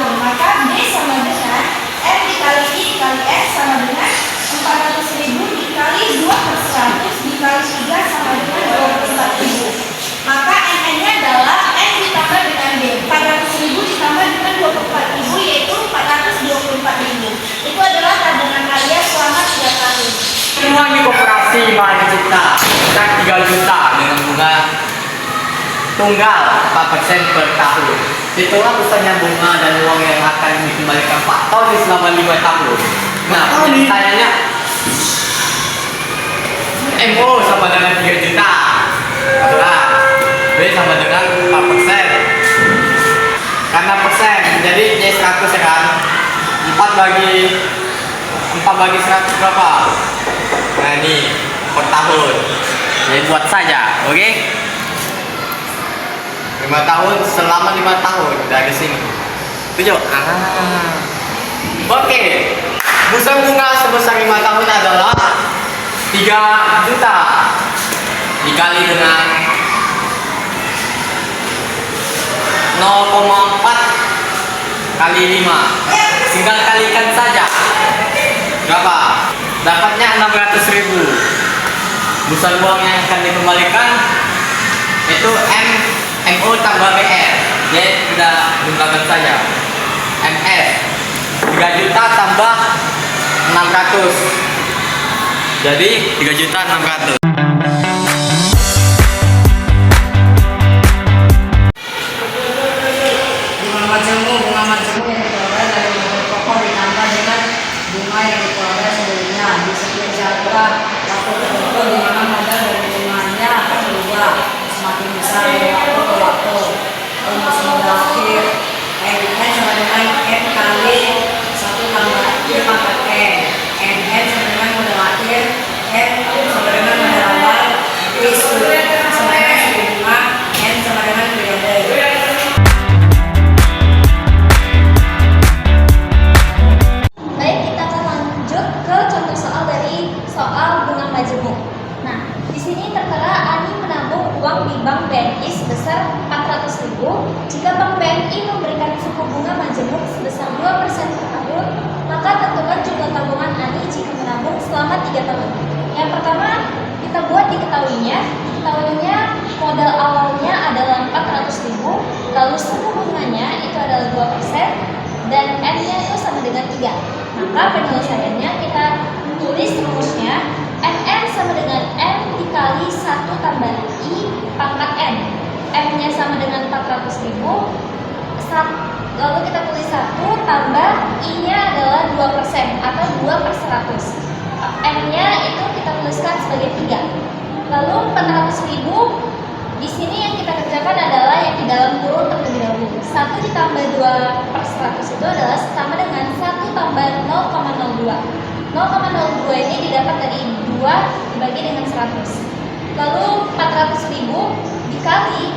tahun. Maka B sama dengan M dikali I dikali N sama dengan 400.000 dikali 2/100 dikali 3 sama dengan 24.000. Maka MN-nya adalah N ditambah dengan B. 400.000 ditambah dengan 24.000 yaitu 424.000. Itu adalah tabungan kalian selama 3 tahun. Uang di koperasi Mahal Cipta dan 3 juta dengan bunga tunggal 4% per tahun. Itulah besarnya bunga dan uang yang akan dikembalikan Pak Tony selama 5 tahun. Nah, pertanyaannya MO sama dengan 3 juta. Itulah B sama dengan 4%. Karena persen, jadi Y 100 ya kan. 4 bagi 100 berapa? Nah ini per tahun. Jadi buat saja, oke? 5 tahun selama 5 tahun dari sini. Tujuh. Oke. Busa bunga sebesar 5 tahun adalah 3 juta dikali dengan 0,4 kali 5. Tinggal kalikan saja. Berapa? Dapatnya 600.000. Busa uang yang akan dikembalikan itu MO tambah BR. Jadi sudah jumlahkan saja. MS 3 juta tambah 600. Jadi 3.600.000. Bunga majemuk yang diperoleh dari modal pokok ditambah dengan bunga yang diperoleh sebelumnya di setiap jadwal waktu tertentu di mana modal dan bunganya akan berubah semakin besar dari waktu ke waktu. Rumus modal akhir MN sama dengan M kali 1 tambah I pangkat N. MN sama dengan modal akhir M sama dengan modal awal I sama dengan suku bunga N sama dengan periode. Soal bunga majemuk. Nah, di sini tertera Ani menabung uang di Bank BNI sebesar 400.000 jika Bank BNI memberikan suku bunga majemuk sebesar 2% per tahun, maka tentukan jumlah tabungan Ani jika menabung selama 3 tahun. Yang pertama, kita buat diketahuinya modal awalnya adalah 400.000, lalu suku bunganya itu adalah 2% dan N-nya itu sama dengan 3. Maka penyelesaiannya kita tulis rumusnya MN sama dengan M dikali 1 tambah I pangkat N. M-nya sama dengan 400.000. Lalu kita tulis 1 tambah I-nya adalah 2% atau 2/100. M-nya itu kita tuliskan sebagai 3. Lalu 400.000 di sini yang kita kerjakan adalah yang di dalam kurung terlebih dahulu. 1 ditambah 2/100 itu adalah sama dengan 1 tambah 0,02. 0,02 ini didapat dari 2 dibagi dengan 100. Lalu 400.000 dikali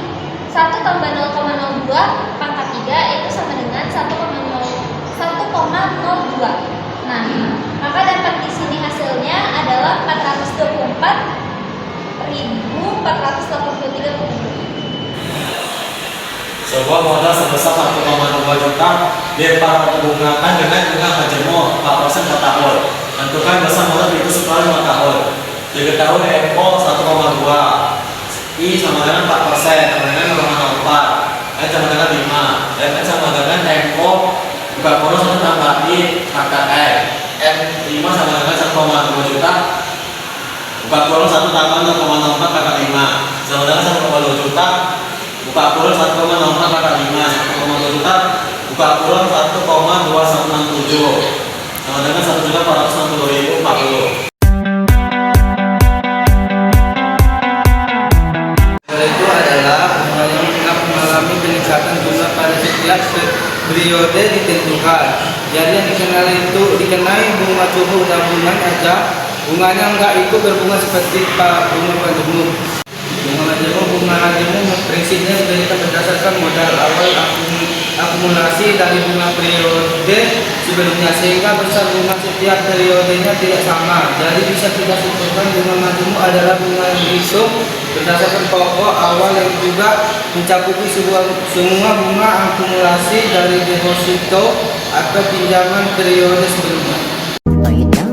1 tambah 0,02 pangkat 3 itu sama dengan 1,02. Nah, maka dapat di sini hasilnya adalah 424.483. Sebuah modal sebesar 1,2 juta diperhubungkan dengan bunga majemuk 4% per tahun. Tentukan besar modal itu setelah 5 tahun. Diketahui MO 1,2, I sama dengan 4%, sama dengan 0,04, N sama dengan 5, dan N sama dengan MO 40 tambah I pangkat N. M5 sama dengan 1,2 juta, 41 tambah 0,04 pangkat 5, sama dengan 1,2 juta. 41,04 pangkat 5, 1,2 juta, 1,2167 sama dengan 1.460.040. Itu adalah bunga yang tengah mengalami peningkatan jumlah pada setiap periode ditentukan. Jadi yang dikenai bunga cukup tabungan aja, bunganya enggak ikut berbunga seperti bunga majemuk. Bunga majemuk prinsipnya diberikan berdasarkan modal awal akumulasi dari bunga periode sebelumnya, sehingga besar bunga setiap periodenya tidak sama. Jadi bisa kita simpulkan bunga majemuk adalah bunga yang dihitung berdasarkan pokok awal yang juga mencakupi semua bunga akumulasi dari deposito atau pinjaman periode sebelumnya.